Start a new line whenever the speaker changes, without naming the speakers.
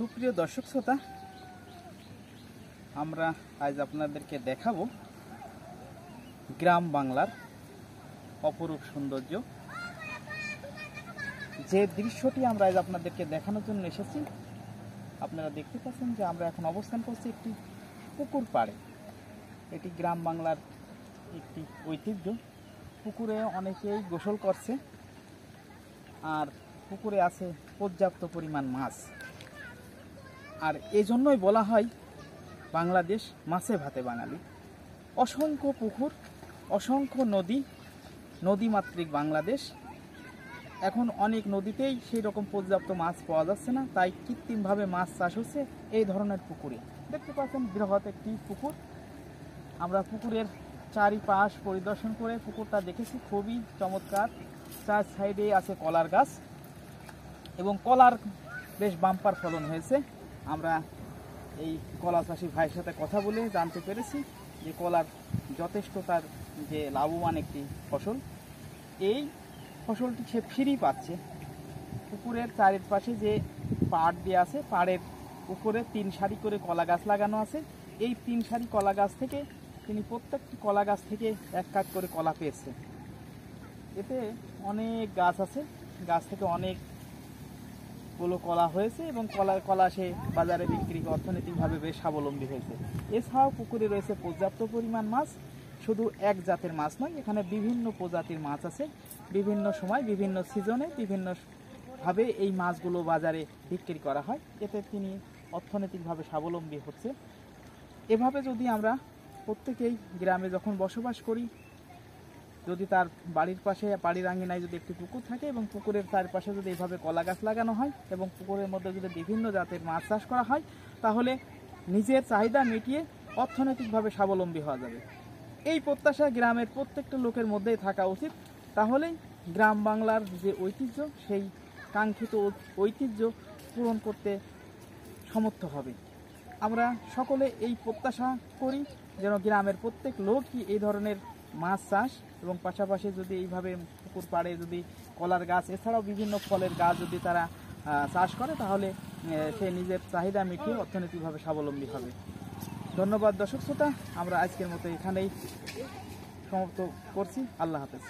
সুপ্রিয় দর্শক শ্রোতা, আমরা আজ আপনাদেরকে দেখাবো গ্রাম বাংলার অপরূপ সৌন্দর্য। যে দৃশ্যটি আমরা আজ আপনাদেরকে দেখানোর জন্য এসেছি, আপনারা দেখতে পাচ্ছেন যে আমরা এখন অবস্থান করছি একটি পুকুর পাড়ে। এটি গ্রাম বাংলার একটি ঐতিহ্য। পুকুরে অনেকেই গোসল করছে, আর পুকুরে আছে পর্যাপ্ত পরিমাণ মাছ। আর এজন্যই বলা হয় বাংলাদেশ মাছে ভাতে বাঙালি। অসংখ্য পুকুর, অসংখ্য নদীমাতৃক বাংলাদেশ। এখন অনেক নদীতেই সেই রকম পর্যাপ্ত মাছ পাওয়া যাচ্ছে না, তাই কৃত্রিমভাবে মাছ চাষ হচ্ছে এই ধরনের পুকুরে। দেখতে পাচ্ছেন বৃহৎ একটি পুকুর। আমরা পুকুরের চারিপাশ পরিদর্শন করে পুকুরটা দেখেছি, খুবই চমৎকার। চার সাইডে আছে কলার গাছ এবং কলার বেশ বাম্পার ফলন হয়েছে। আমরা এই কলা চাষি ভাইয়ের সাথে কথা বলে জানতে পেরেছি যে কলার যথেষ্ট তার যে লাভবান একটি ফসল। এই ফসলটি সে ফ্রি পাচ্ছে। পুকুরের চারিপাশে যে পাড় দিয়ে আছে, পাড়ের উপরে 3 সারি করে কলা গাছ লাগানো আছে। এই 3 সারি কলা গাছ থেকে তিনি প্রত্যেকটি কলা গাছ থেকে এক কাঠ করে কলা পেয়েছে। এতে অনেক গাছ আছে, গাছ থেকে অনেকগুলো কলা হয়েছে এবং কলা সে বাজারে বিক্রি অর্থনৈতিকভাবে বেশ স্বাবলম্বী হয়েছে। এছাড়াও পুকুরে রয়েছে পর্যাপ্ত পরিমাণ মাছ। শুধু এক জাতের মাছ নয়, এখানে বিভিন্ন প্রজাতির মাছ আছে। বিভিন্ন সময়, বিভিন্ন সিজনে, বিভিন্নভাবে এই মাছগুলো বাজারে বিক্রি করা হয়। এতে তিনি অর্থনৈতিকভাবে স্বাবলম্বী হচ্ছে। এভাবে যদি আমরা প্রত্যেকেই গ্রামে যখন বসবাস করি, যদি তার বাড়ির পাশে, বাড়ির আঙিনায় যদি একটি পুকুর থাকে এবং পুকুরের চারপাশে যদি এইভাবে কলা গাছ লাগানো হয় এবং পুকুরের মধ্যে যদি বিভিন্ন জাতের মাছ চাষ করা হয়, তাহলে নিজের চাহিদা মিটিয়ে অর্থনৈতিকভাবে স্বাবলম্বী হওয়া যাবে। এই প্রত্যাশা গ্রামের প্রত্যেকটা লোকের মধ্যেই থাকা উচিত। তাহলেই গ্রাম বাংলার যে ঐতিহ্য, সেই কাঙ্ক্ষিত ঐতিহ্য পূরণ করতে সমর্থ হবে। আমরা সকলে এই প্রত্যাশা করি যেন গ্রামের প্রত্যেক লোকই এই ধরনের মাছ চাষ এবং পাশাপাশি যদি এইভাবে পুকুর পাড়ে যদি কলার গাছ এছাড়াও বিভিন্ন ফলের গাছ যদি তারা চাষ করে, তাহলে সে নিজের চাহিদা মিটিয়ে অর্থনৈতিকভাবে স্বাবলম্বী হবে। ধন্যবাদ দর্শক শ্রোতা, আমরা আজকের মতো এখানেই সমাপ্ত করছি। আল্লাহ হাফেজ।